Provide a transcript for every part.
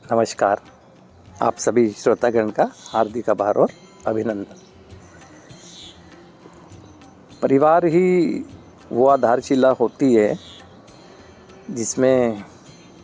नमस्कार। आप सभी श्रोतागण का हार्दिक आभार और अभिनंदन। परिवार ही वो आधारशिला होती है जिसमें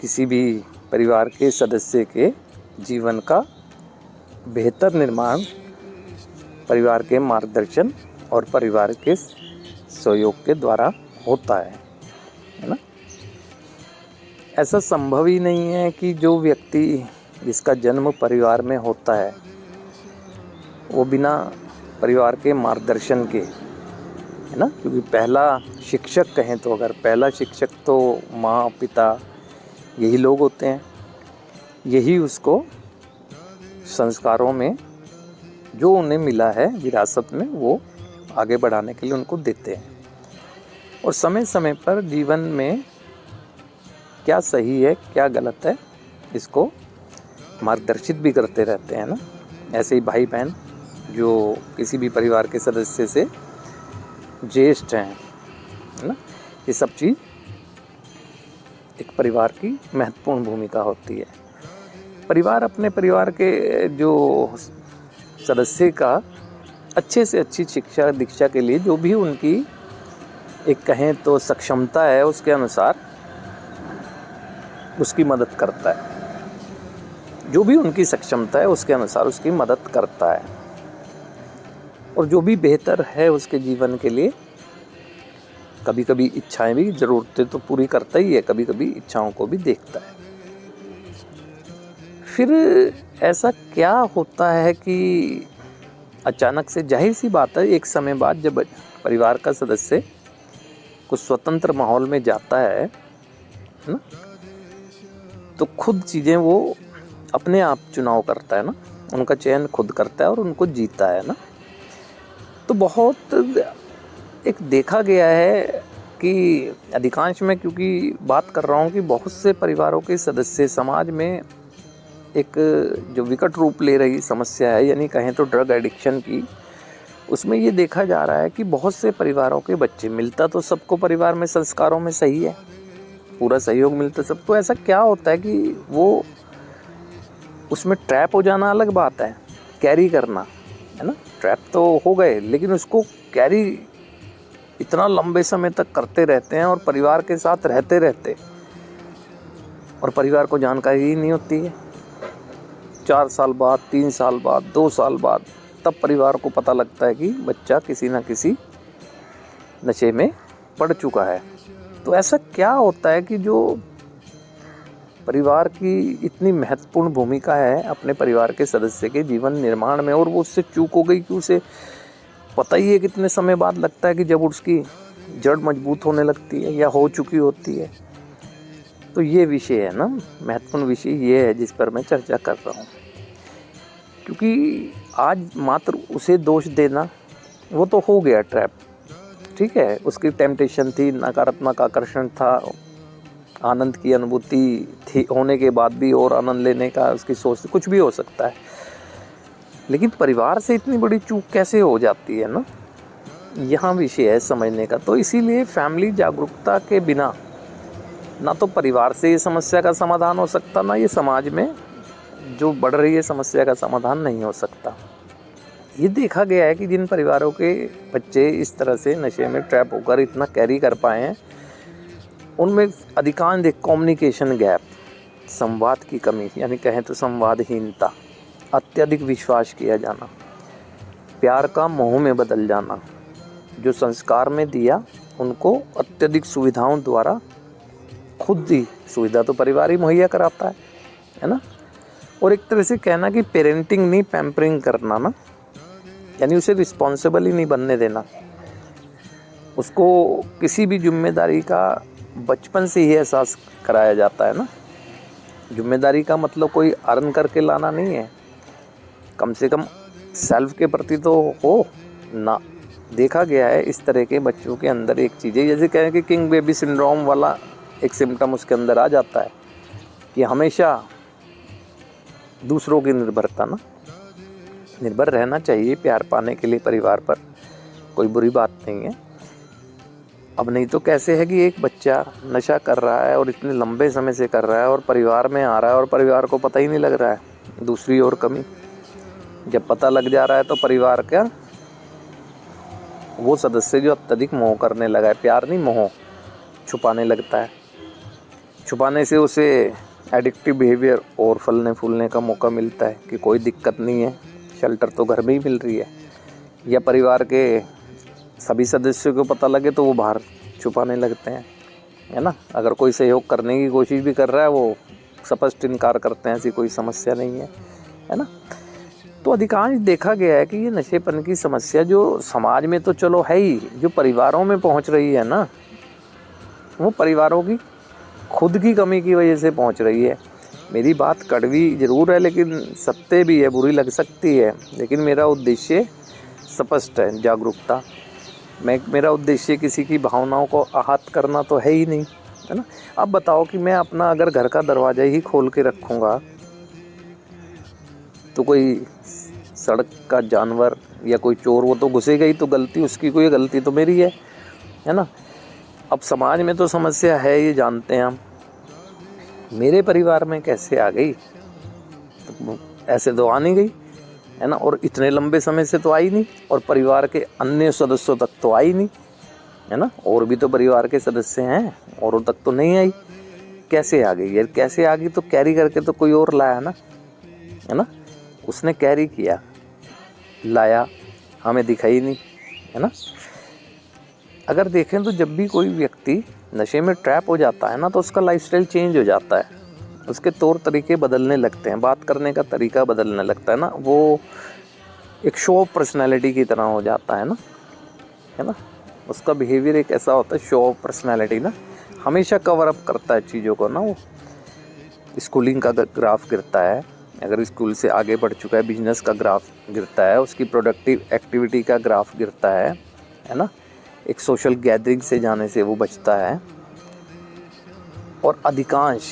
किसी भी परिवार के सदस्य के जीवन का बेहतर निर्माण परिवार के मार्गदर्शन और परिवार के सहयोग के द्वारा होता है ना। ऐसा संभव ही नहीं है कि जो व्यक्ति जिसका जन्म परिवार में होता है वो बिना परिवार के मार्गदर्शन के, है ना, क्योंकि पहला शिक्षक कहें तो अगर पहला शिक्षक तो माँ पिता यही लोग होते हैं। यही उसको संस्कारों में जो उन्हें मिला है विरासत में वो आगे बढ़ाने के लिए उनको देते हैं और समय समय पर जीवन में क्या सही है क्या गलत है इसको मार्गदर्शित भी करते रहते हैं ना। ऐसे ही भाई बहन जो किसी भी परिवार के सदस्य से ज्येष्ठ हैं, है ना, ये सब चीज़ एक परिवार की महत्वपूर्ण भूमिका होती है। परिवार अपने परिवार के जो सदस्य का अच्छे से अच्छी शिक्षा दीक्षा के लिए जो भी उनकी एक कहें तो सक्षमता है उसके अनुसार उसकी मदद करता है। जो भी उनकी सक्षमता है उसके अनुसार उसकी मदद करता है और जो भी बेहतर है उसके जीवन के लिए कभी कभी इच्छाएं भी ज़रूरतें तो पूरी करता ही है, कभी कभी इच्छाओं को भी देखता है। फिर ऐसा क्या होता है कि अचानक से, जाहिर सी बात है, एक समय बाद जब परिवार का सदस्य कुछ स्वतंत्र माहौल में जाता है ना, तो खुद चीज़ें वो अपने आप चुनाव करता है ना, उनका चयन खुद करता है और उनको जीता है ना। तो बहुत एक देखा गया है कि अधिकांश में, क्योंकि बात कर रहा हूँ कि बहुत से परिवारों के सदस्य समाज में एक जो विकट रूप ले रही समस्या है, यानी कहें तो ड्रग एडिक्शन की, उसमें ये देखा जा रहा है कि बहुत से परिवारों के बच्चे, मिलता तो सबको परिवार में संस्कारों में सही है, पूरा सहयोग मिलता सबको, ऐसा क्या होता है कि वो उसमें ट्रैप हो जाना अलग बात है, कैरी करना, है ना, ट्रैप तो हो गए लेकिन उसको कैरी इतना लंबे समय तक करते रहते हैं और परिवार के साथ रहते रहते और परिवार को जानकारी ही नहीं होती है। 4 साल बाद, 3 साल बाद, 2 साल बाद तब परिवार को पता लगता है कि बच्चा किसी न किसी नशे में पड़ चुका है। तो ऐसा क्या होता है कि जो परिवार की इतनी महत्वपूर्ण भूमिका है अपने परिवार के सदस्य के जीवन निर्माण में, और वो उससे चूक हो गई कि उसे पता ही है कितने समय बाद लगता है कि जब उसकी जड़ मजबूत होने लगती है या हो चुकी होती है। तो ये विषय है ना, महत्वपूर्ण विषय ये है जिस पर मैं चर्चा कर रहा हूँ। क्योंकि आज मात्र उसे दोष देना, वो तो हो गया ट्रैप, ठीक है, उसकी टेम्पटेशन थी, नकारात्मक आकर्षण था, आनंद की अनुभूति थी, होने के बाद भी और आनंद लेने का उसकी सोच, कुछ भी हो सकता है, लेकिन परिवार से इतनी बड़ी चूक कैसे हो जाती है ना, यहाँ विषय है समझने का। तो इसीलिए फैमिली जागरूकता के बिना ना तो परिवार से ये समस्या का समाधान हो सकता, ना ये समाज में जो बढ़ रही है समस्या का समाधान नहीं हो सकता। ये देखा गया है कि जिन परिवारों के बच्चे इस तरह से नशे में ट्रैप होकर इतना कैरी कर पाए हैं, उनमें अधिकांश कम्युनिकेशन गैप, संवाद की कमी, यानी कहें तो संवादहीनता, अत्यधिक विश्वास किया जाना, प्यार का मोह में बदल जाना, जो संस्कार में दिया उनको अत्यधिक सुविधाओं द्वारा, खुद ही सुविधा तो परिवार ही मुहैया कराता है ना, और एक तरह से कहना कि पेरेंटिंग नहीं पैम्परिंग करना ना, यानी उसे रिस्पॉन्सिबल ही नहीं बनने देना, उसको किसी भी जिम्मेदारी का बचपन से ही एहसास कराया जाता है ना। जिम्मेदारी का मतलब कोई अर्न करके लाना नहीं है, कम से कम सेल्फ के प्रति तो हो ना। देखा गया है इस तरह के बच्चों के अंदर एक चीज़ है, जैसे कहें कि किंग बेबी सिंड्रोम वाला एक सिम्टम उसके अंदर आ जाता है कि हमेशा दूसरों की निर्भरता ना, निर्भर रहना चाहिए प्यार पाने के लिए परिवार पर, कोई बुरी बात नहीं है, अब नहीं तो कैसे है कि एक बच्चा नशा कर रहा है और इतने लंबे समय से कर रहा है और परिवार में आ रहा है और परिवार को पता ही नहीं लग रहा है। दूसरी ओर कमी, जब पता लग जा रहा है तो परिवार का वो सदस्य जो अत्यधिक मोह करने लगा है, प्यार नहीं मोह, छुपाने लगता है। छुपाने से उसे एडिक्टिव बिहेवियर और फलने फूलने का मौका मिलता है कि कोई दिक्कत नहीं है, शेल्टर तो घर में ही मिल रही है। या परिवार के सभी सदस्यों को पता लगे तो वो बाहर छुपाने लगते हैं, है ना। अगर कोई सहयोग करने की कोशिश भी कर रहा है वो स्पष्ट इनकार करते हैं, ऐसी कोई समस्या नहीं है ना। तो अधिकांश देखा गया है कि ये नशेपन की समस्या जो समाज में तो चलो है ही, जो परिवारों में पहुंच रही है ना, वो परिवारों की खुद की कमी की वजह से पहुंच रही है। मेरी बात कड़वी ज़रूर है लेकिन सत्य भी है, बुरी लग सकती है, लेकिन मेरा उद्देश्य स्पष्ट है, जागरूकता। मेरा उद्देश्य किसी की भावनाओं को आहत करना तो है ही नहीं, है ना। अब बताओ कि मैं अपना अगर घर का दरवाज़ा ही खोल के रखूँगा तो कोई सड़क का जानवर या कोई चोर वो तो घुसेगा ही, तो गलती उसकी, कोई गलती तो मेरी है ना। अब समाज में तो समस्या है, ये जानते हैं हम। मेरे परिवार में कैसे आ गई, तो ऐसे तो आ नहीं गई, है ना। और इतने लंबे समय से तो आई नहीं, और परिवार के अन्य सदस्यों तक तो आई नहीं, है ना। और भी तो परिवार के सदस्य हैं, औरों तक तो नहीं आई। कैसे आ गई यार, कैसे आ गई? तो कैरी करके तो कोई और लाया ना, है ना। उसने कैरी किया, लाया, हमें दिखाई नहीं, है ना। अगर देखें तो जब भी कोई व्यक्ति नशे में ट्रैप हो जाता है ना, तो उसका लाइफस्टाइल चेंज हो जाता है, उसके तौर तरीके बदलने लगते हैं, बात करने का तरीका बदलने लगता है ना। वो एक शो ऑफ पर्सनैलिटी की तरह हो जाता है ना। उसका बिहेवियर एक ऐसा होता है, शो ऑफ पर्सनैलिटी ना, हमेशा कवर अप करता है चीज़ों को ना। वो स्कूलिंग का ग्राफ गिरता है, अगर स्कूल से आगे बढ़ चुका है बिजनेस का ग्राफ गिरता है, उसकी प्रोडक्टिव एक्टिविटी का ग्राफ गिरता है ना। एक सोशल गैदरिंग से जाने से वो बचता है, और अधिकांश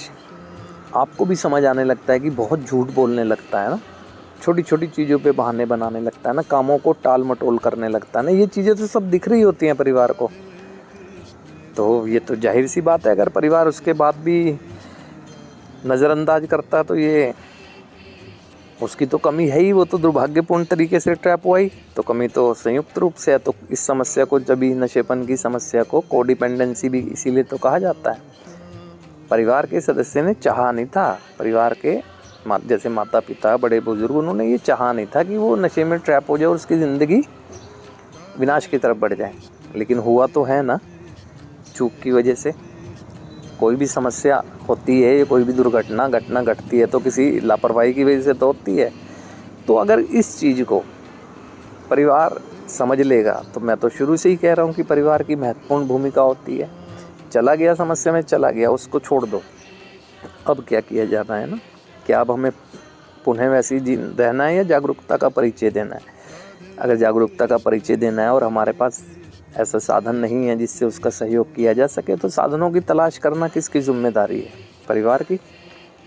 आपको भी समझ आने लगता है कि बहुत झूठ बोलने लगता है ना, छोटी छोटी चीज़ों पे बहाने बनाने लगता है ना, कामों को टाल मटोल करने लगता है ना। ये चीज़ें तो सब दिख रही होती हैं परिवार को, तो ये तो जाहिर सी बात है। अगर परिवार उसके बाद भी नज़रअंदाज करता है तो ये उसकी तो कमी है ही, वो तो दुर्भाग्यपूर्ण तरीके से ट्रैप हुआ ही, तो कमी तो संयुक्त रूप से है। तो इस समस्या को, जब भी नशेपन की समस्या को कोडिपेंडेंसी भी इसीलिए तो कहा जाता है। परिवार के सदस्य ने चाहा नहीं था, परिवार के जैसे माता पिता, बड़े बुजुर्ग, उन्होंने ये चाहा नहीं था कि वो नशे में ट्रैप हो जाए और उसकी ज़िंदगी विनाश की तरफ बढ़ जाए, लेकिन हुआ तो है ना। चूक की वजह से कोई भी समस्या होती है, कोई भी घटना घटती है तो किसी लापरवाही की वजह से तो होती है। तो अगर इस चीज़ को परिवार समझ लेगा, तो मैं तो शुरू से ही कह रहा हूँ कि परिवार की महत्वपूर्ण भूमिका होती है। चला गया समस्या में, चला गया, उसको छोड़ दो। अब क्या किया जाना है ना, क्या अब हमें पुनः वैसे ही रहना है या जागरूकता का परिचय देना है? अगर जागरूकता का परिचय देना है और हमारे पास ऐसा साधन नहीं है जिससे उसका सहयोग किया जा सके, तो साधनों की तलाश करना किसकी जिम्मेदारी है? परिवार की,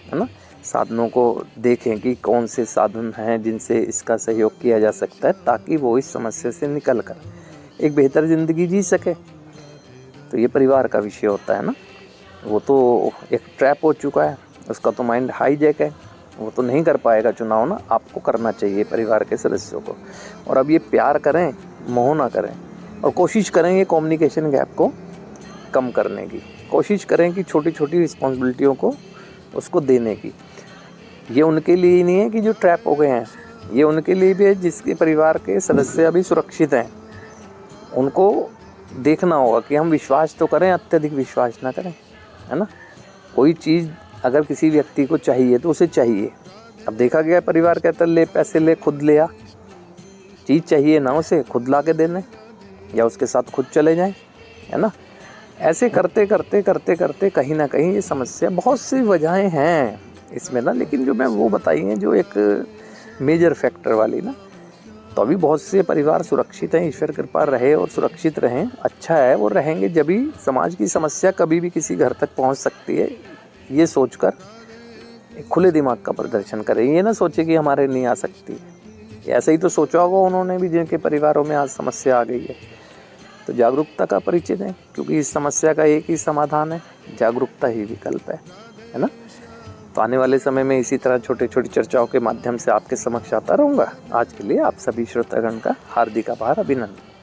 है ना। साधनों को देखें कि कौन से साधन हैं जिनसे इसका सहयोग किया जा सकता है, ताकि वो इस समस्या से निकल कर एक बेहतर ज़िंदगी जी सके। तो ये परिवार का विषय होता है ना। वो तो एक ट्रैप हो चुका है, उसका तो माइंड हाईजैक है, वो तो नहीं कर पाएगा चुनाव ना। आपको करना चाहिए परिवार के सदस्यों को। और अब ये प्यार करें, मोह ना करें, और कोशिश करें ये कम्युनिकेशन गैप को कम करने की। कोशिश करें कि छोटी छोटी रिस्पॉन्सिबिलिटियों को उसको देने की। ये उनके लिए ही नहीं है कि जो ट्रैप हो गए हैं, ये उनके लिए भी है जिसके परिवार के सदस्य अभी सुरक्षित हैं। उनको देखना होगा कि हम विश्वास तो करें, अत्यधिक विश्वास ना करें, है ना। कोई चीज़ अगर किसी व्यक्ति को चाहिए तो उसे चाहिए। अब देखा गया परिवार कहता ले पैसे ले, खुद ले आ। चीज़ चाहिए ना, उसे खुद ला के देने या उसके साथ खुद चले जाएं, है ना। ऐसे करते करते करते करते कहीं ना कहीं ये समस्या, बहुत सी वजहें हैं इसमें ना, लेकिन जो मैं वो बताई हैं जो एक मेजर फैक्टर वाली ना, तो अभी बहुत से परिवार सुरक्षित हैं। ईश्वर कृपा रहे और सुरक्षित रहें, अच्छा है। वो रहेंगे जब भी समाज की समस्या कभी भी किसी घर तक पहुंच सकती है, ये सोचकर एक खुले दिमाग का प्रदर्शन करें। ये ना सोचे कि हमारे नहीं आ सकती, ऐसा ही तो सोचा होगा उन्होंने भी जिनके परिवारों में आज समस्या आ गई है। तो जागरूकता का परिचय दें, क्योंकि इस समस्या का एक ही समाधान है, जागरूकता ही विकल्प है ना। तो आने वाले समय में इसी तरह छोटी छोटी चर्चाओं के माध्यम से आपके समक्ष आता रहूँगा। आज के लिए आप सभी श्रोतागण का हार्दिक आभार, अभिनंदन।